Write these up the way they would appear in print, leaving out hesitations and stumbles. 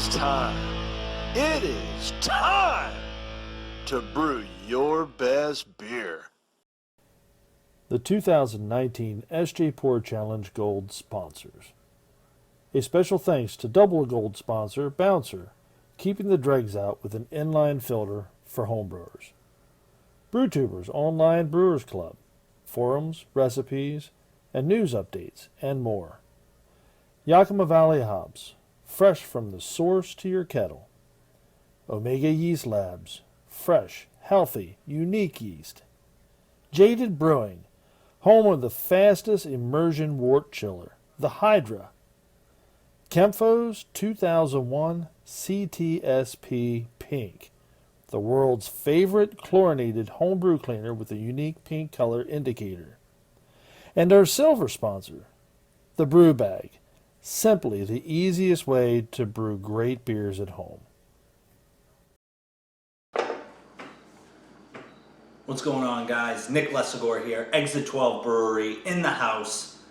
is time. It is time to brew your best beer. The 2019 SJ Porr Challenge Gold sponsors. A special thanks to double gold sponsor Bouncer, keeping the dregs out with an inline filter for homebrewers. BrewTubers Online Brewers Club, forums, recipes, and news updates, and more. Yakima Valley Hops, fresh from the source to your kettle. Omega Yeast Labs, fresh, healthy, unique yeast. Jaded Brewing, home of the fastest immersion wort chiller, the Hydra. Kempfo's 2001 CTSP Pink, the world's favorite chlorinated homebrew cleaner with a unique pink color indicator. And our silver sponsor, the Brew Bag, simply the easiest way to brew great beers at home. What's going on, guys? Nick Lesagore here, Exit 12 Brewery in the house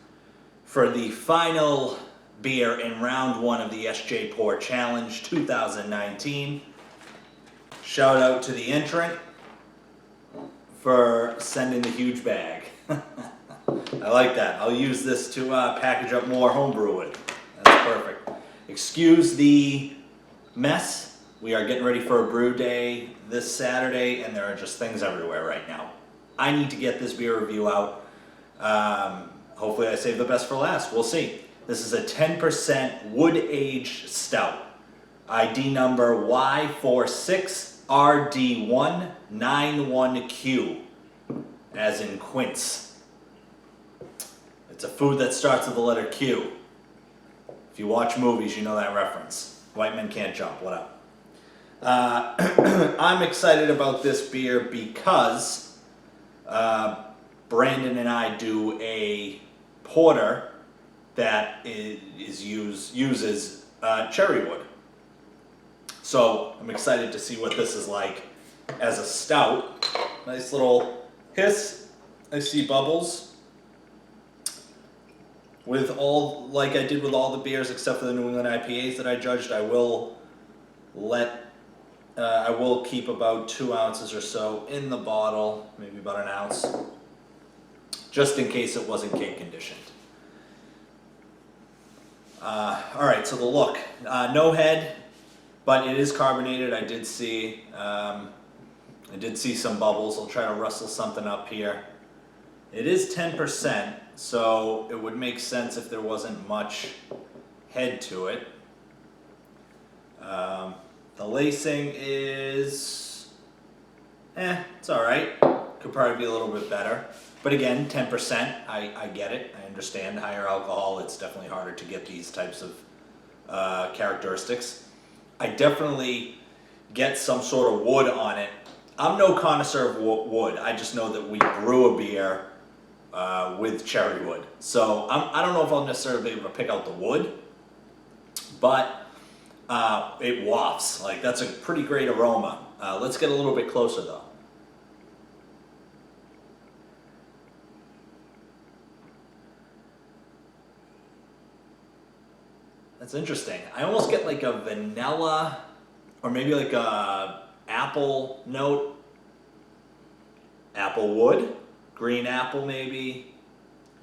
for the final beer in round one of the SJ Porr Challenge 2019. Shout out to the entrant for sending the huge bag. I like that. I'll use this to package up more homebrew with. That's perfect. Excuse the mess. We are getting ready for a brew day this Saturday, and there are just things everywhere right now. I need to get this beer review out. Hopefully I save the best for last. We'll see. This is a 10% wood-aged stout. ID number Y46-RD1-91Q, as in quince. It's a food that starts with the letter Q. If you watch movies, you know that reference. White men can't jump. What up? I'm excited about this beer because Brandon and I do a porter that uses cherry wood. So I'm excited to see what this is like as a stout. Nice little hiss. I see bubbles. With all, like I did with all the beers except for the New England IPAs that I judged, I will keep about 2 ounces or so in the bottle, maybe about an ounce, just in case it wasn't cake conditioned. All right, so the look, no head, but it is carbonated. I did see some bubbles. I'll try to rustle something up here. It is 10%, so it would make sense if there wasn't much head to it. The lacing is, it's all right. Could probably be a little bit better. But again, 10%, I get it. I understand higher alcohol. It's definitely harder to get these types of characteristics. I definitely get some sort of wood on it. I'm no connoisseur of wood. I just know that we brew a beer with cherry wood. So I don't know if I'll necessarily be able to pick out the wood, but it wafts. Like, that's a pretty great aroma. Let's get a little bit closer though. That's interesting. I almost get like a vanilla or maybe like a apple note. Apple wood, green apple maybe.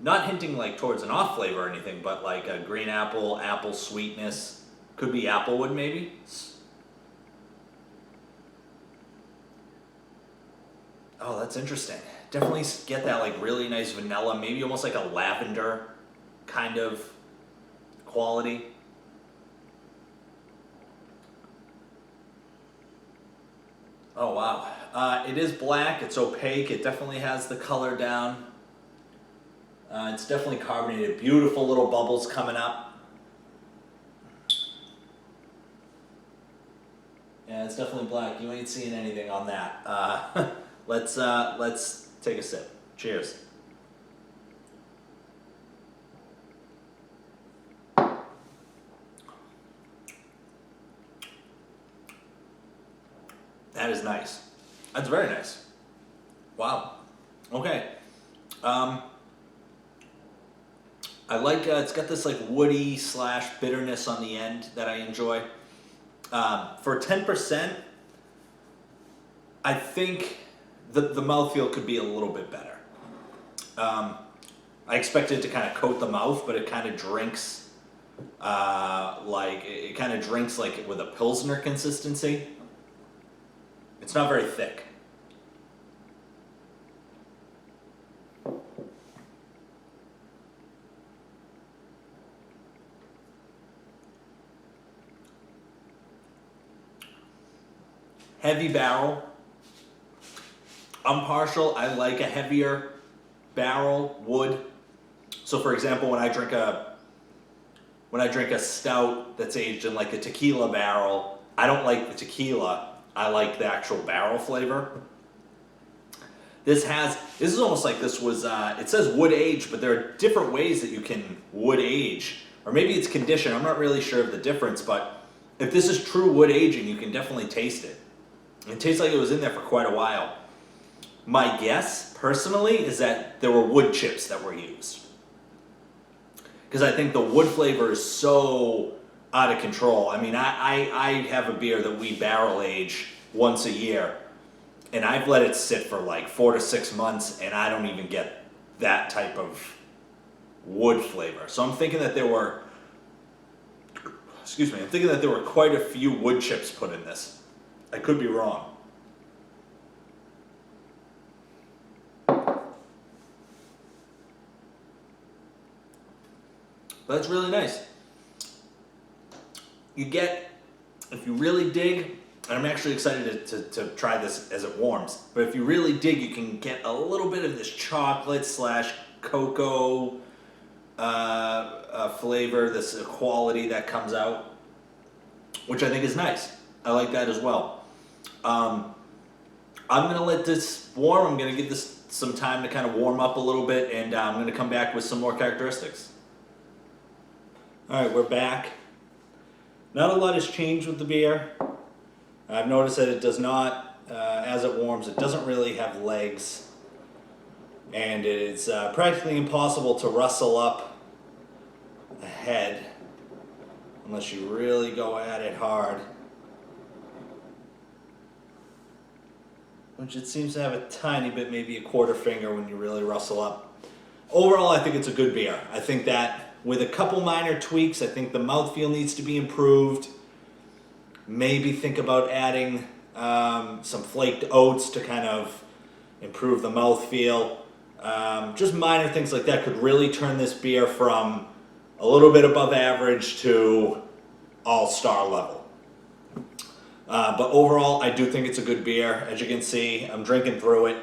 Not hinting like towards an off flavor or anything, but like a green apple, apple sweetness. Could be applewood maybe. Oh, that's interesting. Definitely get that like really nice vanilla, maybe almost like a lavender kind of quality. Oh wow. It is black, it's opaque, it definitely has the color down. It's definitely carbonated. Beautiful little bubbles coming up. Yeah, it's definitely black. You ain't seeing anything on that. Let's take a sip. Cheers. That is nice. That's very nice. Wow. Okay. I like, it's got this like woody / bitterness on the end that I enjoy. For 10%, I think the mouthfeel could be a little bit better. I expected it to kind of coat the mouth, but it kind of drinks like with a Pilsner consistency. It's not very thick. Heavy barrel. I'm partial. I like a heavier barrel wood. So, for example, when I drink a stout that's aged in like a tequila barrel, I don't like the tequila. I like the actual barrel flavor. This is almost like this was. It says wood aged, but there are different ways that you can wood age, or maybe it's conditioned. I'm not really sure of the difference, but if this is true wood aging, you can definitely taste it. It tastes like it was in there for quite a while. My guess, personally, is that there were wood chips that were used. Because I think the wood flavor is so out of control. I mean, I have a beer that we barrel age once a year, and I've let it sit for like 4 to 6 months, and I don't even get that type of wood flavor. So I'm thinking that there were, quite a few wood chips put in this. I could be wrong. But that's really nice. You get, if you really dig, and I'm actually excited to try this as it warms, but if you really dig, you can get a little bit of this chocolate / cocoa flavor, this quality that comes out, which I think is nice. I like that as well. I'm going to let this warm. I'm going to give this some time to kind of warm up a little bit, and I'm going to come back with some more characteristics. All right, we're back. Not a lot has changed with the beer. I've noticed that it does not, as it warms, it doesn't really have legs. And it's practically impossible to rustle up a head unless you really go at it hard. Which it seems to have a tiny bit, maybe a quarter finger when you really rustle up. Overall, I think it's a good beer. I think that with a couple minor tweaks, I think the mouthfeel needs to be improved. Maybe think about adding some flaked oats to kind of improve the mouthfeel. Just minor things like that could really turn this beer from a little bit above average to all-star level. But overall, I do think it's a good beer. As you can see, I'm drinking through it.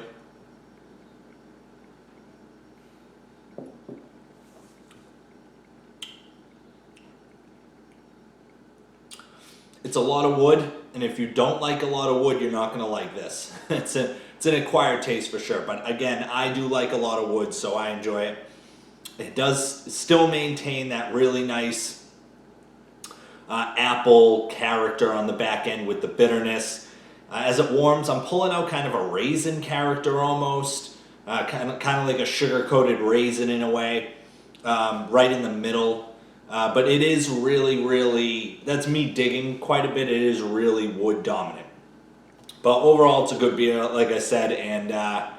It's a lot of wood, and if you don't like a lot of wood, you're not going to like this. It's an acquired taste for sure, but again, I do like a lot of wood, so I enjoy it. It does still maintain that really nice apple character on the back end with the bitterness. As it warms, I'm pulling out kind of a raisin character almost, kind of like a sugar-coated raisin in a way, right in the middle. But it is really, that's me digging quite a bit, it is really wood dominant. But overall, it's a good beer, like I said, and like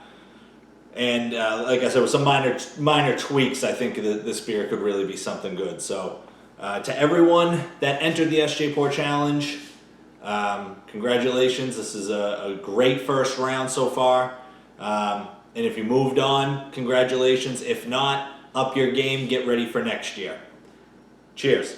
I said, with some minor tweaks, I think that this beer could really be something good. So, to everyone that entered the SJ Porr Challenge, congratulations. This is a great first round so far. And if you moved on, congratulations. If not, up your game, get ready for next year. Cheers.